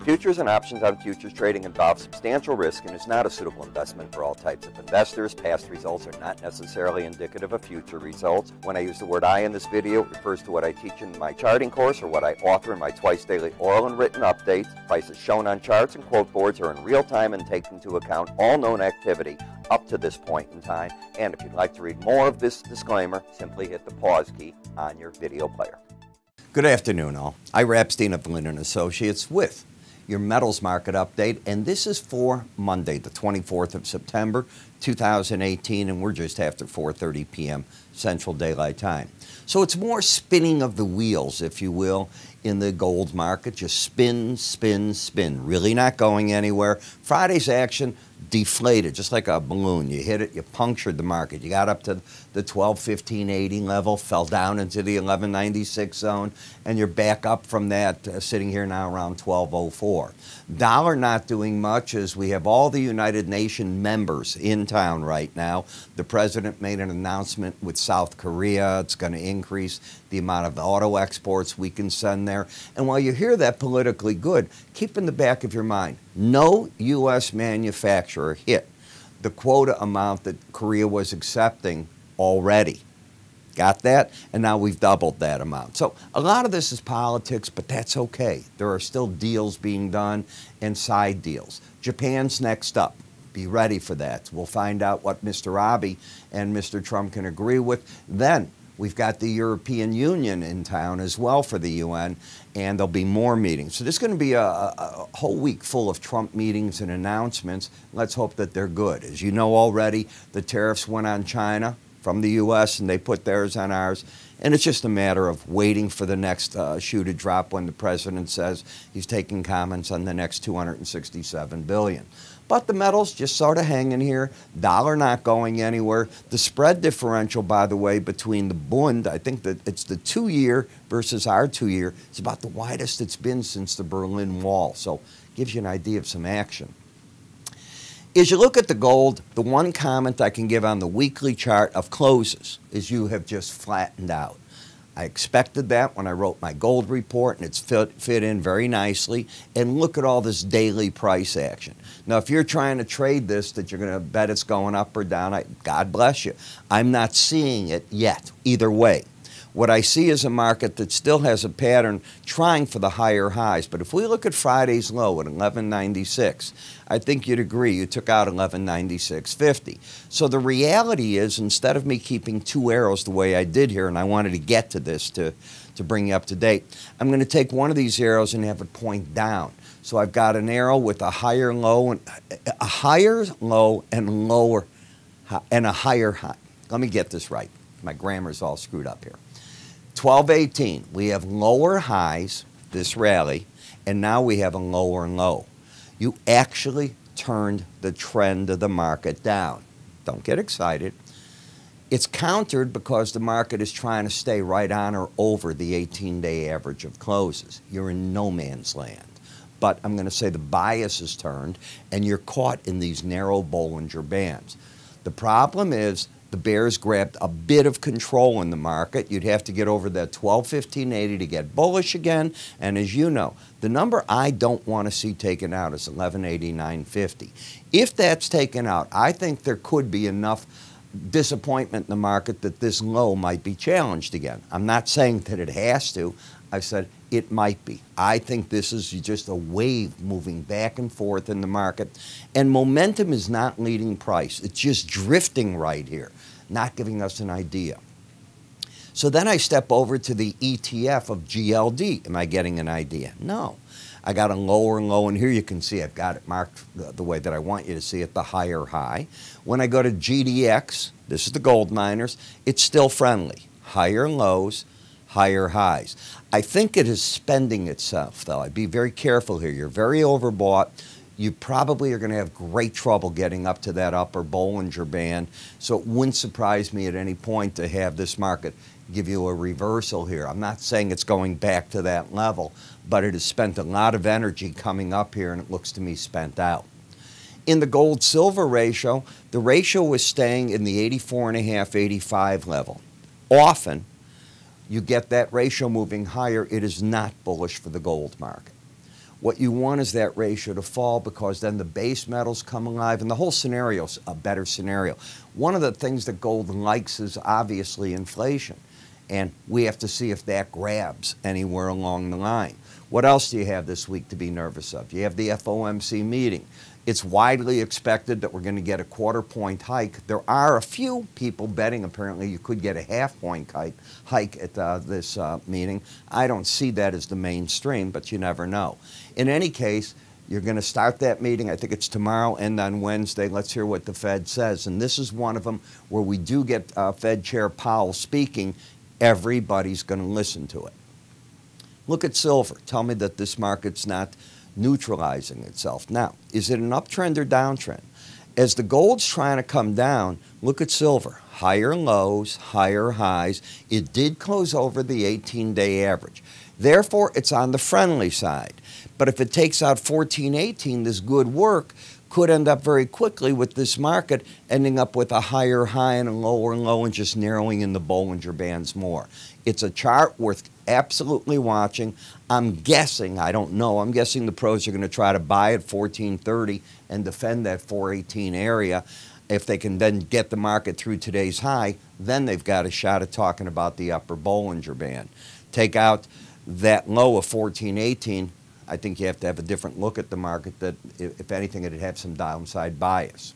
Futures and options on futures trading involve substantial risk and is not a suitable investment for all types of investors. Past results are not necessarily indicative of future results. When I use the word I in this video, it refers to what I teach in my charting course or what I author in my twice daily oral and written updates. Prices shown on charts and quote boards are in real time and take into account all known activity up to this point in time. And if you'd like to read more of this disclaimer, simply hit the pause key on your video player. Good afternoon, all. Ira Epstein of Linn & Associates with your metals market update, and this is for Monday, the 24th of September, 2018, and we're just after 4:30 p.m. Central Daylight Time. So it's more spinning of the wheels, if you will, in the gold market. Just spin, spin, spin, really not going anywhere. Friday's action deflated, just like a balloon. You hit it, you punctured the market. You got up to the 1215.80 level, fell down into the 1196 zone, and you're back up from that, sitting here now around 1204. Dollar not doing much as we have all the United Nations members in town right now. The president made an announcement with South Korea. It's going to increase the amount of auto exports we can send there. And while you hear that politically good, keep in the back of your mind, no U.S. manufacturer hit the quota amount that Korea was accepting already. Got that? And now we've doubled that amount. So a lot of this is politics, but that's okay. There are still deals being done and side deals. Japan's next up. Be ready for that. We'll find out what Mr. Abe and Mr. Trump can agree with. Then we've got the European Union in town as well for the UN, and there'll be more meetings. So there's going to be a whole week full of Trump meetings and announcements. Let's hope that they're good. As you know already, the tariffs went on China from the U.S., and they put theirs on ours. And it's just a matter of waiting for the next shoe to drop when the president says he's taking comments on the next $267 billion. But the metals just sort of hanging here, dollar not going anywhere. The spread differential, by the way, between the Bund, I think that it's the 2-year versus our 2-year, it's about the widest it's been since the Berlin Wall. So gives you an idea of some action. As you look at the gold, the one comment I can give on the weekly chart of closes is you have just flattened out. I expected that when I wrote my gold report, and it's fit in very nicely. And look at all this daily price action. Now, if you're trying to trade this, that you're going to bet it's going up or down, God bless you. I'm not seeing it yet, either way. What I see is a market that still has a pattern trying for the higher highs. But if we look at Friday's low at 1196, I think you'd agree you took out 1196.50. So the reality is, instead of me keeping two arrows the way I did here, and I wanted to get to this to bring you up to date, I'm going to take one of these arrows and have it point down. So I've got an arrow with a higher low and a higher low and lower and a higher high. Let me get this right. My grammar's all screwed up here. 1218, we have lower highs, this rally, and now we have a lower low. You actually turned the trend of the market down. Don't get excited. It's countered because the market is trying to stay right on or over the 18-day average of closes. You're in no man's land. But I'm going to say the bias is turned, and you're caught in these narrow Bollinger Bands. The problem is, the bears grabbed a bit of control in the market. You'd have to get over that 1215.80 to get bullish again. And as you know, the number I don't want to see taken out is 1189.50. If that's taken out, I think there could be enough disappointment in the market that this low might be challenged again. I'm not saying that it has to. I said it might be. I think this is just a wave moving back and forth in the market. And momentum is not leading price. It's just drifting right here, not giving us an idea. So then I step over to the ETF of GLD. Am I getting an idea? No. I got a lower low, and here you can see I've got it marked the way that I want you to see it, the higher high. When I go to GDX, this is the gold miners, it's still friendly. Higher lows, higher highs. I think it is spending itself, though. I'd be very careful here. You're very overbought. You probably are going to have great trouble getting up to that upper Bollinger Band, so it wouldn't surprise me at any point to have this market give you a reversal here. I'm not saying it's going back to that level, but it has spent a lot of energy coming up here, and it looks to me spent out. In the gold-silver ratio, the ratio was staying in the 84.5, 85 level. Often, you get that ratio moving higher, it is not bullish for the gold market. What you want is that ratio to fall, because then the base metals come alive and the whole scenario's a better scenario. One of the things that gold likes is obviously inflation, and we have to see if that grabs anywhere along the line. What else do you have this week to be nervous of? You have the FOMC meeting. It's widely expected that we're going to get a quarter-point hike. There are a few people betting apparently you could get a half-point hike at this meeting. I don't see that as the mainstream, but you never know. In any case, you're going to start that meeting. I think it's tomorrow and on Wednesday. Let's hear what the Fed says. And this is one of them where we do get Fed Chair Powell speaking. Everybody's going to listen to it. Look at silver. Tell me that this market's not neutralizing itself. Now, is it an uptrend or downtrend? As the gold's trying to come down, look at silver. Higher lows, higher highs. It did close over the 18-day average. Therefore, it's on the friendly side. But if it takes out 1418, this good work could end up very quickly with this market ending up with a higher high and a lower low and just narrowing in the Bollinger Bands more. It's a chart worth absolutely watching. I'm guessing, I don't know, I'm guessing the pros are going to try to buy at 1430 and defend that 418 area. If they can then get the market through today's high, then they've got a shot at talking about the upper Bollinger Band. Take out that low of 1418, I think you have to have a different look at the market that, if anything, it'd have some downside bias.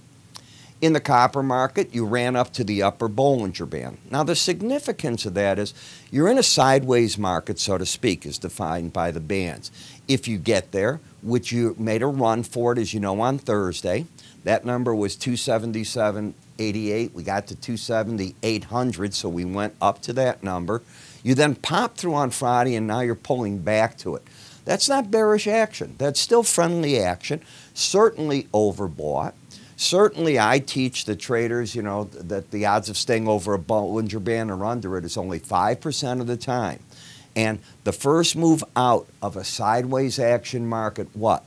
In the copper market, you ran up to the upper Bollinger Band. Now, the significance of that is you're in a sideways market, so to speak, as defined by the bands. If you get there, which you made a run for it, as you know, on Thursday, that number was 277.88. We got to 270.800, so we went up to that number. You then popped through on Friday, and now you're pulling back to it. That's not bearish action. That's still friendly action, certainly overbought. Certainly, I teach the traders, that the odds of staying over a Bollinger Band or under it is only 5% of the time. And the first move out of a sideways action market, what?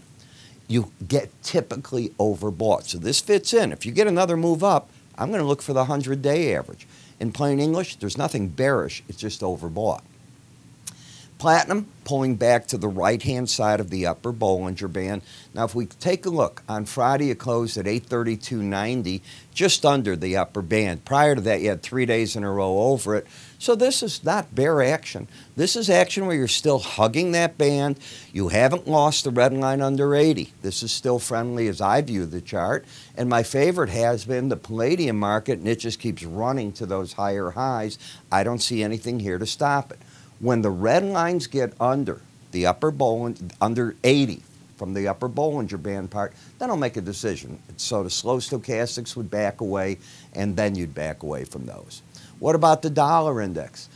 You get typically overbought. So this fits in. If you get another move up, I'm going to look for the 100-day average. In plain English, there's nothing bearish. It's just overbought. Platinum pulling back to the right-hand side of the upper Bollinger Band. Now, if we take a look, on Friday it closed at 832.90, just under the upper band. Prior to that, you had 3 days in a row over it. So this is not bear action. This is action where you're still hugging that band. You haven't lost the red line under 80. This is still friendly as I view the chart. And my favorite has been the palladium market, and it just keeps running to those higher highs. I don't see anything here to stop it. When the red lines get under the upper under 80 from the upper Bollinger Band part, then I'll make a decision. So the slow stochastics would back away, and then you'd back away from those. What about the dollar index?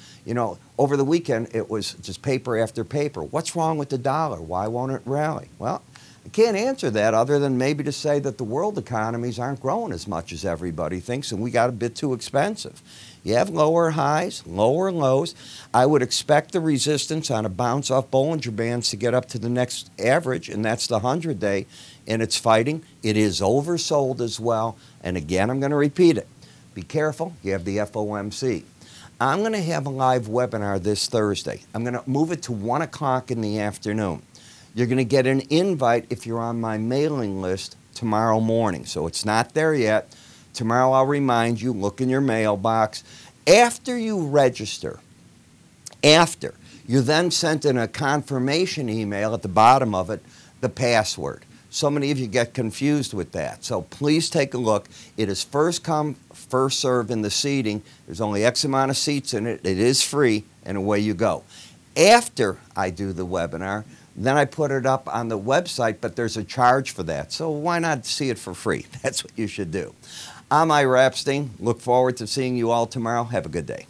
Over the weekend, it was just paper after paper. What's wrong with the dollar? Why won't it rally? Well, I can't answer that other than maybe to say that the world economies aren't growing as much as everybody thinks, and we got a bit too expensive. You have lower highs, lower lows. I would expect the resistance on a bounce off Bollinger Bands to get up to the next average, and that's the 100-day, and it's fighting. It is oversold as well, and again, I'm going to repeat it. Be careful. You have the FOMC. I'm going to have a live webinar this Thursday. I'm going to move it to 1 o'clock in the afternoon. You're going to get an invite if you're on my mailing list tomorrow morning, so it's not there yet. Tomorrow I'll remind you, look in your mailbox. After you register, you're then sent in a confirmation email at the bottom of it, the password. So many of you get confused with that. So please take a look. It is first come, first serve in the seating. There's only X amount of seats in it. It is free, and away you go. After I do the webinar, then I put it up on the website, but there's a charge for that. So why not see it for free? That's what you should do. I'm Ira Epstein. Look forward to seeing you all tomorrow. Have a good day.